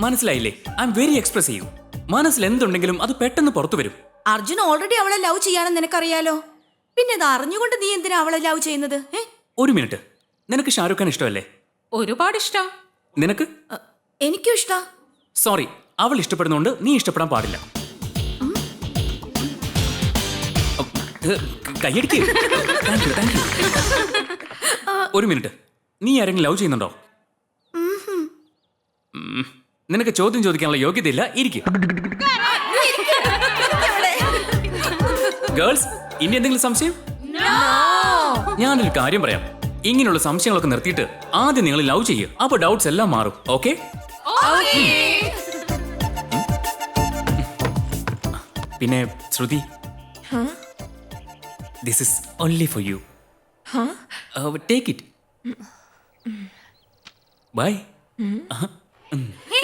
മനസ്സിലായില്ലേ? I am very expressive. മനസ്സിൽ എന്തുണ്ടെങ്കിലും അത് പെട്ടെന്ന് പുറത്തു വരും. അർജുൻ ഓൾറെഡി അവളെ ലവ് ചെയ്യാണെന്ന് നിനക്കറിയാലോ. പിന്നെ അത് അറിഞ്ഞുകൊണ്ട് നീ എന്തിനാ അവളെ ലവ് ചെയ്യുന്നത്? ഒരു മിനിറ്റ്, നിനക്ക് ഷാരൂഖ് ഖാൻ ഇഷ്ടമല്ലേ? ഒരുപാട് ഇഷ്ടം. നിനക്ക്? എനിക്കും ഇഷ്ടാ. സോറി, അവൾ ഇഷ്ടപ്പെടുന്നോണ്ട് നീ ഇഷ്ടപ്പെടാൻ പാടില്ല. കയ്യടിക്ക്. Thank you, thank you. ഒരു മിനിറ്റ്, നീ ആരെങ്കിലും ലവ് ചെയ്യുന്നുണ്ടോ? നിനക്ക് ചോദ്യം ചോദിക്കാനുള്ള യോഗ്യതയില്ല. ഇരിക്കും. ഗേൾസ്, ഇനി എന്തെങ്കിലും സംശയം? ഞാനൊരു കാര്യം പറയാം. ഇങ്ങനെയുള്ള സംശയങ്ങളൊക്കെ നിർത്തിയിട്ട് ആദ്യം നിങ്ങൾ ലവ് ചെയ്യൂ. അപ്പൊ ഡൗട്ട്സ് എല്ലാം മാറും. ഓക്കെ? പിന്നെ Shruti, this is only for you. Take it. By.